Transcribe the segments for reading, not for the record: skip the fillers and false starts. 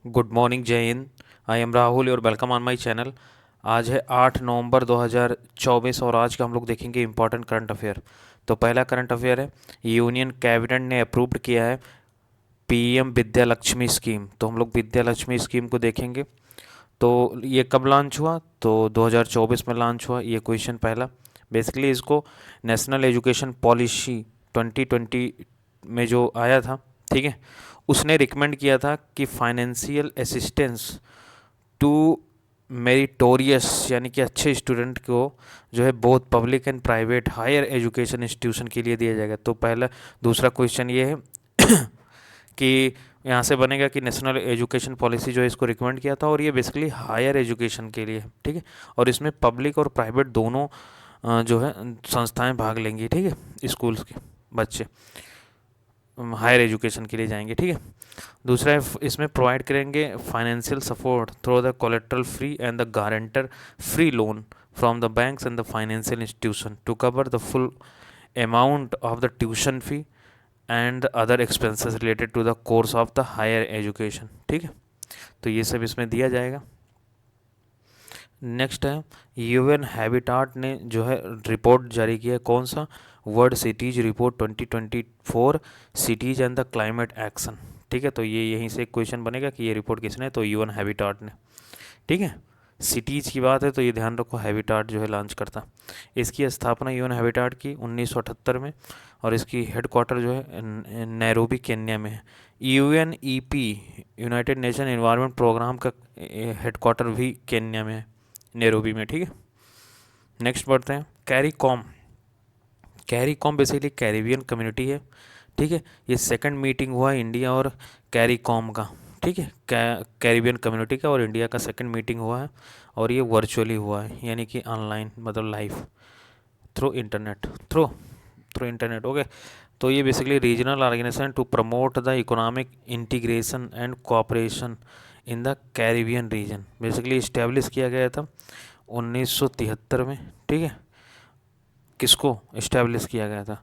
Good morning, जय Hind. I am Rahul और welcome on my channel. आज है 8 नवंबर 2024 और आज का हम लोग देखेंगे इम्पोर्टेंट करंट अफेयर। तो पहला करंट अफेयर है, यूनियन कैबिनेट ने अप्रूव्ड किया है पीएम विद्या लक्ष्मी स्कीम। तो हम लोग विद्या लक्ष्मी स्कीम को देखेंगे। तो ये कब लॉन्च हुआ? तो 2024 में लॉन्च हुआ। ये क्वेश्चन पहला। बेसिकली इसको नेशनल एजुकेशन पॉलिसी 2020 में जो आया था, ठीक है, उसने रिकमेंड किया था कि फाइनेंशियल असिस्टेंस टू मेरिटोरियस यानी कि अच्छे स्टूडेंट को जो है both public and private higher education institution के लिए दिया जाएगा। तो पहला दूसरा क्वेश्चन ये है कि यहाँ से बनेगा कि नेशनल एजुकेशन पॉलिसी जो है इसको रिकमेंड किया था और ये बेसिकली हायर एजुकेशन के लिए, ठीक है, और इसमें पब्लिक और प्राइवेट दोनों जो है संस्थाएं भाग लेंगी, ठीक है, स्कूल्स के बच्चे हायर एजुकेशन के लिए जाएंगे, ठीक है। दूसरा है इसमें प्रोवाइड करेंगे financial support through the collateral free and the guarantor free loan from the banks and the financial institution to cover the full amount of the tuition fee and other expenses related to the course of the higher education, ठीक है। तो ये सब इसमें दिया जाएगा। Next है, UN habitat ने जो है रिपोर्ट जारी किया है। कौन सा? World cities report 2024 cities and the climate action, ठीक है। तो ये यहीं से एक क्वेश्चन बनेगा कि ये रिपोर्ट किसने? तो यूएन हैबिटाट ने, ठीक है। सिटीज़ की बात है तो ये ध्यान रखो, हैबिटाट जो है लॉन्च करता। इसकी स्थापना यूएन हैबिटाट की 1978 में और इसकी हेडक्वार्टर जो है नैरोबी केन्या में है। UNEP united nation environment programme का हेडक्वार्टर भी केन्या में है, नैरोबी में, ठीक है। नेक्स्ट बढ़ते हैं, CARICOM. CARICOM basically Caribbean community है, ठीक है। ये सेकंड मीटिंग हुआ इंडिया और कैरीकॉम का, ठीक है, कैरिबियन कम्युनिटी का और इंडिया का सेकंड मीटिंग हुआ है और ये वर्चुअली हुआ है, यानी कि ऑनलाइन, मतलब live through internet, through internet, okay. तो ये basically regional organisation to promote the economic integration and cooperation in the Caribbean region, basically establish किया गया था 1973 में, ठीक है। किसको इस्टेब्लिश किया गया था?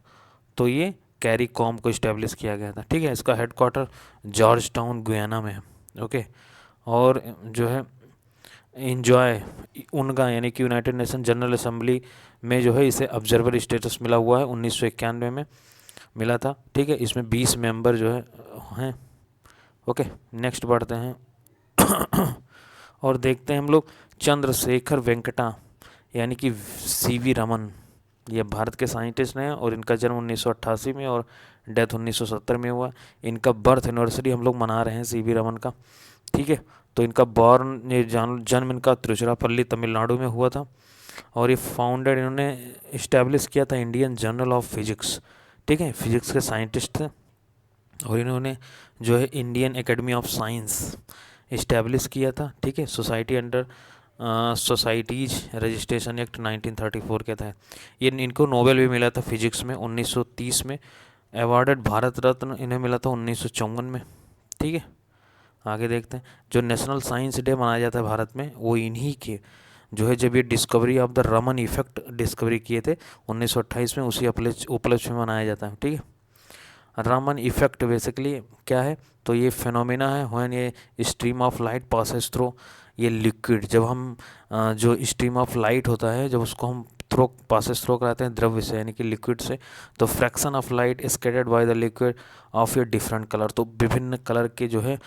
तो ये कैरी कॉम को इस्टेब्लिश किया गया था, ठीक है। इसका हेडक्वार्टर जॉर्ज टाउन गुयाना में है, ओके। और जो है इंजॉय उनका यानी कि यूनाइटेड नेशन जनरल असेंबली में जो है इसे ऑब्जर्वर स्टेटस मिला हुआ है, 1991 में मिला था, ठीक है। इसमें 20 मेंबर जो है हैं, ओके। नेक्स्ट बढ़ते हैं और देखते हैं हम लोग चंद्रशेखर वेंकटा यानी कि सीवी रमन। ये भारत के साइंटिस्ट हैं और इनका जन्म 1988 में और डेथ 1970 में हुआ। इनका बर्थ एनिवर्सरी हम लोग मना रहे हैं सीवी रमन का, ठीक है। तो इनका जन्म इनका तिरुचिरापल्ली तमिलनाडु में हुआ था और ये फाउंडेड इन्होंने इस्टेब्लिश किया था इंडियन जर्नल ऑफ फिजिक्स, ठीक है। फिजिक्स के साइंटिस्ट थे और इन्होंने जो है Indian academy of science establish किया था, ठीक है, society under societies registration act 1934 के तहत। ये इनको नोबेल भी मिला था फिजिक्स में 1930 में। अवार्डेड भारत रत्न इन्हें मिला था 1954 में, ठीक है। आगे देखते हैं, जो नेशनल साइंस डे मनाया जाता है भारत में वो इन्हीं के जो है जब ये discovery of the Raman effect discovery किए थे 1928 में, उसी उपलक्ष्य में मनाया जाता है, ठीक है। रामन इफेक्ट बेसिकली क्या है? तो ये फिनोमेना है व्हेन ये stream of light passes through ये लिक्विड, जब हम जो स्ट्रीम ऑफ लाइट होता है जब उसको हम पासेस थ्रो कराते हैं द्रव्य से यानी कि लिक्विड से, तो fraction of light scattered by the liquid of a different colour, तो विभिन्न कलर के जो है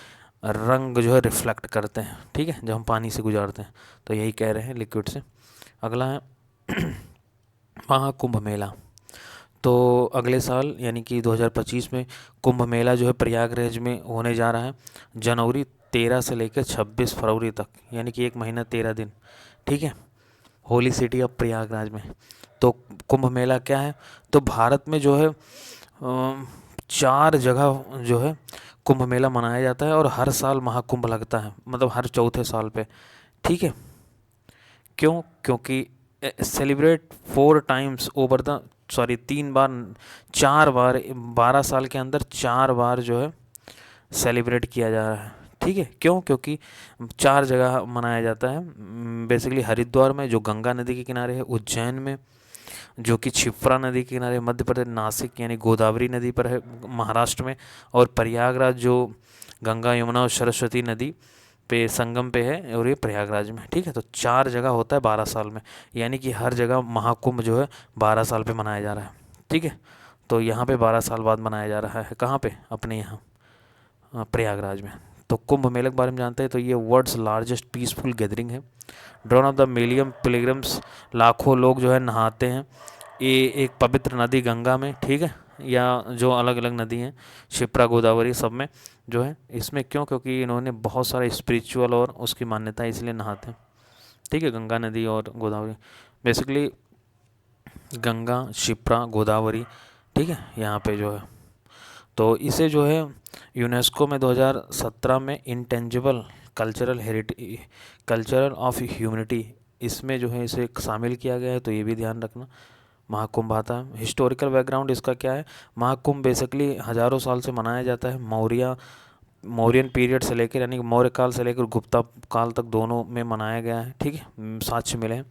रंग जो है रिफ्लेक्ट करते हैं, ठीक है, जब हम पानी से गुजारते हैं। तो यही कह रहे हैं लिक्विड से। अगला है महाकुंभ मेला। तो अगले साल यानी कि 2025 में कुंभ मेला जो है प्रयागराज में होने जा रहा है, जनवरी 13 से लेकर 26 फरवरी तक, यानी कि 1 महीना 13 दिन, ठीक है, होली सिटी ऑफ प्रयागराज में। तो कुंभ मेला क्या है? तो भारत में जो है 4 जगह जो है कुंभ मेला मनाया जाता है और हर साल महाकुंभ लगता है, मतलब हर चौथे साल पे, ठीक है। क्यों? क्योंकि सेलिब्रेट 4 टाइम्स ओवर द 3 बार 4 बार 12 साल के अंदर 4 बार जो है सेलिब्रेट किया जा रहा है, ठीक है। क्यों? क्योंकि 4 जगह मनाया जाता है, बेसिकली हरिद्वार में जो गंगा नदी के किनारे है, उज्जैन में जो कि क्षिप्रा नदी के किनारे मध्य प्रदेश, नासिक यानी गोदावरी नदी पर है महाराष्ट्र में, और प्रयागराज जो गंगा यमुना और सरस्वती नदी पे संगम पे है, और ये प्रयागराज में। ठीक है, तो 4 जगह होता है 12 साल में, यानी कि हर जगह महाकुंभ जो है 12 साल पे मनाया जा रहा है। ठीक है, तो यहाँ पे 12 साल बाद मनाया जा रहा है, कहाँ पे, अपने यहाँ प्रयागराज में। तो कुंभ मेले के बारे में जानते हैं, तो ये वर्ल्ड्स लार्जेस्ट पीसफुल गैदरिंग है, drone of the million pilgrims, लाखों लोग जो है नहाते हैं ये एक पवित्र नदी गंगा में। ठीक है, या जो अलग अलग नदी हैं क्षिप्रा गोदावरी सब में जो है, इसमें क्यों, क्योंकि इन्होंने बहुत सारे स्पिरिचुअल और उसकी मान्यता है, इसलिए नहाते हैं। ठीक है, गंगा नदी और गोदावरी बेसिकली, गंगा क्षिप्रा गोदावरी, ठीक है, यहाँ पे जो है, तो इसे जो है यूनेस्को में 2017 में intangible cultural heritage, cultural of humanity, इसमें जो है इसे शामिल किया गया है, तो ये भी ध्यान रखना। महाकुंभ आता है, हिस्टोरिकल बैकग्राउंड इसका क्या है, महाकुंभ बेसिकली हज़ारों साल से मनाया जाता है, मौर्यन पीरियड से लेकर, यानी कि मौर्य काल से लेकर गुप्ता काल तक दोनों में मनाया गया है। ठीक है, साक्ष्य मिले हैं।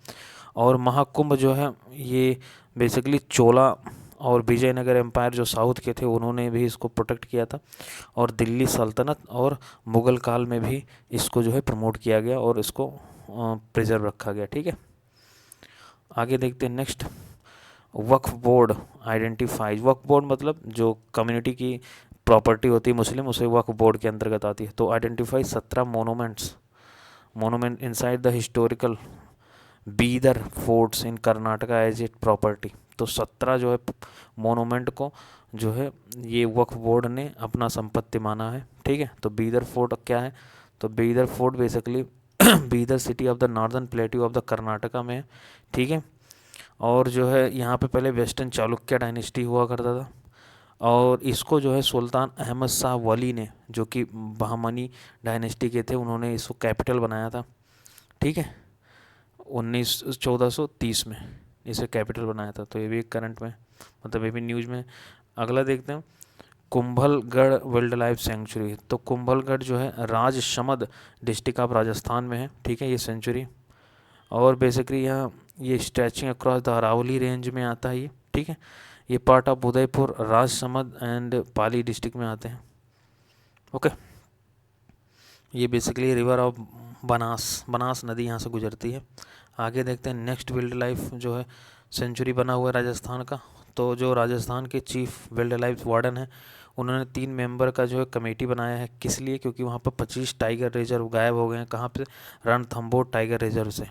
और महाकुंभ जो है ये बेसिकली चोला और विजयनगर एम्पायर जो साउथ के थे उन्होंने भी इसको प्रोटेक्ट किया था, और दिल्ली सल्तनत और मुग़ल काल में भी इसको जो है प्रमोट किया गया और इसको प्रिजर्व रखा गया। ठीक है, आगे देखते हैं नेक्स्ट। वक्फ बोर्ड आइडेंटिफाइज, वक्फ बोर्ड मतलब जो कम्युनिटी की प्रॉपर्टी होती है मुस्लिम, उसे वक्फ बोर्ड के अंतर्गत आती है। तो identify 17 monument inside the historical Bidar forts in Karnataka as it property. तो 17 जो है मोनूमेंट को जो है ये वक्फ बोर्ड ने अपना संपत्ति माना है। ठीक है, तो बीदर फोर्ट क्या है, तो Bidar fort basically Bidar city of the northern plateau of the Karnataka में है। ठीक है, और जो है यहाँ पे पहले वेस्टर्न चालुक्य डायनेस्टी हुआ करता था, और इसको जो है सुल्तान अहमद शाह वली ने, जो कि बहमनी डायनेस्टी के थे, उन्होंने इसको कैपिटल बनाया था। ठीक है, 1430 में इसे कैपिटल बनाया था। तो ये भी करंट में, मतलब ये भी न्यूज़ में। अगला देखते हैं, कुंभलगढ़ वाइल्ड लाइफ सेंचुरी। तो कुंभलगढ़ जो है राजसमंद डिस्ट्रिक्ट ऑफ राजस्थान में है। ठीक है, ये सेंचुरी, और बेसिकली यहाँ ये stretching across the Aravalli range में आता है ये। ठीक है, ये part of Udaipur, Rajsamand and Pali district में आते हैं। ओके, ये बेसिकली रिवर ऑफ बनास नदी यहाँ से गुजरती है। आगे देखते हैं नेक्स्ट वाइल्ड लाइफ जो है सेंचुरी बना हुआ है राजस्थान का। तो जो राजस्थान के चीफ वाइल्ड लाइफ वार्डन है उन्होंने 3 मेंबर का जो है कमेटी बनाया है। किस लिए, क्योंकि वहाँ पर 25 टाइगर रिजर्व गायब हो गए हैं। कहाँ पे, रणथंभौर टाइगर रिजर्व से।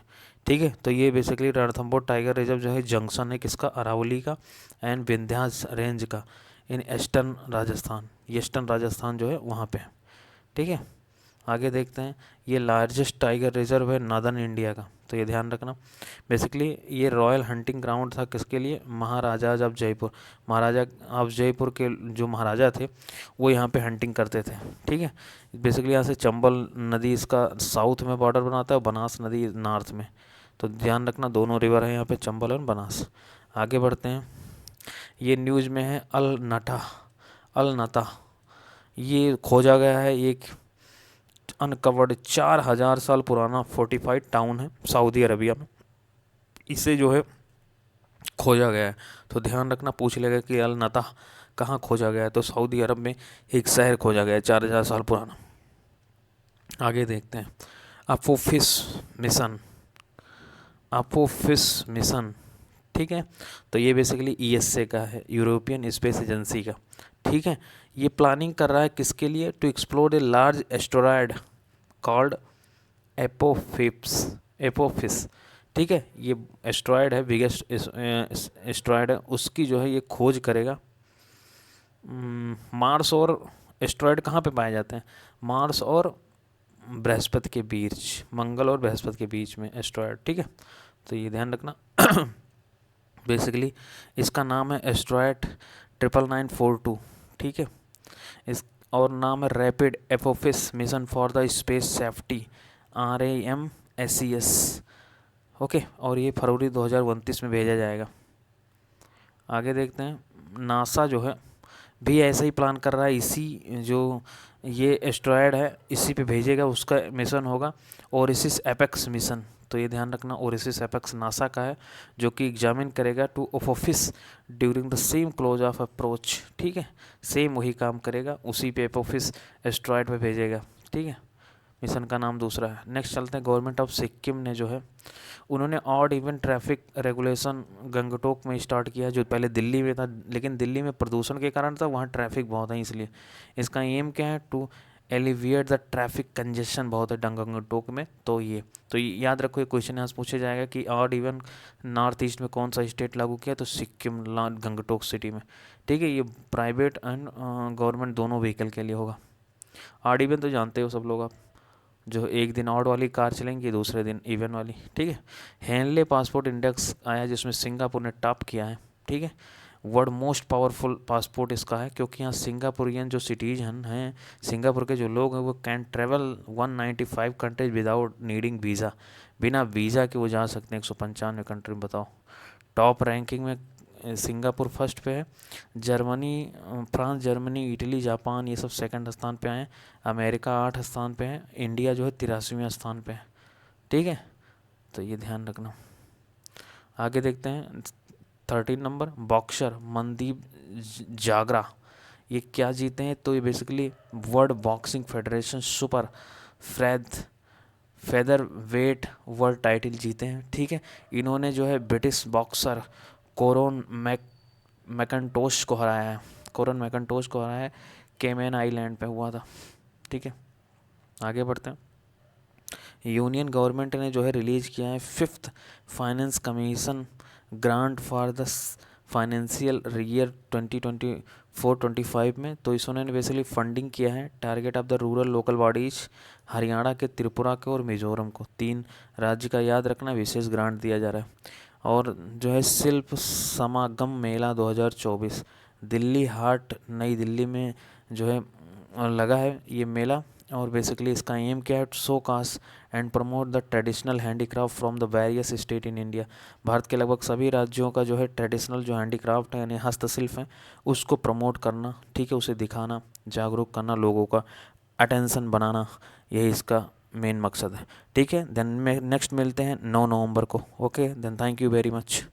ठीक है, तो ये बेसिकली रणथंभौर टाइगर रिजर्व जो है जंक्शन है किसका, अरावली का एंड विंध्यास रेंज का इन ईस्टर्न राजस्थान जो है वहाँ पे। ठीक है, आगे देखते हैं, ये लार्जेस्ट टाइगर रिजर्व है नॉर्दर्न इंडिया का, तो ये ध्यान रखना। बेसिकली ये रॉयल हंटिंग ग्राउंड था किसके लिए, महाराजा ऑफ जयपुर। महाराजा ऑफ जयपुर के जो महाराजा थे वो यहाँ पे हंटिंग करते थे। ठीक है, बेसिकली यहाँ से चंबल नदी इसका साउथ में बॉर्डर बनाता है और बनास नदी नॉर्थ में। तो ध्यान रखना, दोनों रिवर है यहाँ पे, चंबल और बनास। आगे बढ़ते हैं, ये न्यूज़ में है अल नता, ये खोजा गया है, एक अनकवर्ड 4000 साल पुराना फोर्टिफाइड टाउन है सऊदी अरबिया में, इसे जो है खोजा गया है। तो ध्यान रखना, पूछ लेगा कि अल नता कहाँ खोजा गया है, तो सऊदी अरब में एक शहर खोजा गया है 4000 साल पुराना। आगे देखते हैं, अपोफिस मिशन। ठीक है, तो ये बेसिकली ईएसए का है, यूरोपियन स्पेस एजेंसी का। ठीक है, ये प्लानिंग कर रहा है किसके लिए, to explore a large asteroid called Apophis. ठीक है, ये एस्टेरॉयड है, बिगेस्ट एस्टेरॉयड है, उसकी जो है ये खोज करेगा। मार्स और एस्टेरॉयड कहाँ पे पाए जाते हैं, मार्स और बृहस्पति के बीच, मंगल और बृहस्पति के बीच में एस्टेरॉयड। ठीक है, तो ये ध्यान रखना। बेसिकली इसका नाम है एस्टेरॉयड 99942। ठीक है, इस और नाम है rapid Apophis mission for the space safety, RAMSES। Okay, और ये फरवरी 2029 में भेजा जाएगा। आगे देखते हैं, नासा जो है भी ऐसा ही प्लान कर रहा है, इसी जो ये एस्ट्रॉयड है, इसी पे भेजेगा, उसका मिशन होगा ओरिसिस एपेक्स मिशन। तो ये ध्यान रखना, ओरिसिस एपेक्स नासा का है, जो कि एग्जामिन करेगा to Apophis during the same close of approach. ठीक है, सेम वही काम करेगा, उसी पे अपोफिस एस्ट्रॉयड पे भेजेगा। ठीक है, मिशन का नाम दूसरा है। नेक्स्ट चलते हैं, गवर्नमेंट ऑफ सिक्किम ने जो है, उन्होंने odd even traffic regulation Gangtok में स्टार्ट किया, जो पहले दिल्ली में था, लेकिन दिल्ली में प्रदूषण के कारण था, वहाँ ट्रैफिक बहुत है इसलिए। इसका एम क्या है, to alleviate the traffic congestion बहुत है गंगटोक में। तो ये याद रखो, ये क्वेश्चन यहाँ से पूछा जाएगा कि ऑड इवन नॉर्थ ईस्ट में कौन सा स्टेट लागू किया, तो सिक्किम गंगटोक सिटी में। ठीक है, ये प्राइवेट एंड गवर्नमेंट दोनों व्हीकल के लिए होगा। ऑड इवन तो जानते हो सब लोग आप, जो एक दिन ऑड वाली कार चलेंगी, दूसरे दिन इवन वाली। ठीक है, हेनले पासपोर्ट इंडेक्स आया, जिसमें सिंगापुर ने टॉप किया है। ठीक है, वर्ल्ड मोस्ट पावरफुल पासपोर्ट इसका है, क्योंकि यहाँ सिंगापुरियन जो सिटीजन हैं, सिंगापुर के जो लोग हैं, वो can travel 195 countries without needing visa. बिना वीज़ा के वो जा सकते हैं 195 कंट्री में। बताओ, टॉप रैंकिंग में सिंगापुर फर्स्ट पे है, Germany, France, Germany, Italy, Japan ये सब सेकंड स्थान पे आए हैं, अमेरिका 8 स्थान पे है, इंडिया जो है 83वें स्थान पे है। ठीक है, तो ये ध्यान रखना। आगे देखते हैं 13 नंबर, बॉक्सर मनदीप जागरा, ये क्या जीते हैं, तो ये basically world boxing federation super feather wait world title जीते हैं। ठीक है, इन्होंने जो है ब्रिटिश बॉक्सर कोरोन मैकन्टोश को हराया है। कोरोन मैकन्टोश को हराया है, केमैन आइलैंड पे हुआ था। ठीक है, आगे बढ़ते हैं। यूनियन गवर्नमेंट ने जो है रिलीज़ किया है 5th finance commission grant for the financial year 2024-25 में। तो इसने बेसिकली फंडिंग किया है, target of the rural local bodies Haryana के, त्रिपुरा के और मिजोरम को, 3 राज्य का याद रखना, विशेष ग्रांट दिया जा रहा है। और जो है शिल्प समागम मेला 2024 दिल्ली हाट नई दिल्ली में जो है लगा है ये मेला। और बेसिकली इसका एम क्या है, showcase and promote the traditional handicraft from the various state in India. Bharat के लगभग सभी राज्यों का जो है ट्रेडिशनल जो हैंडीक्राफ्ट है, यानी हस्तशिल्प है, उसको प्रमोट करना। ठीक है, उसे दिखाना, जागरूक करना, लोगों का अटेंशन बनाना, यही इसका मेन मकसद है। ठीक है, देन नेक्स्ट मिलते हैं 9 नवंबर को। Okay, then thank you very much.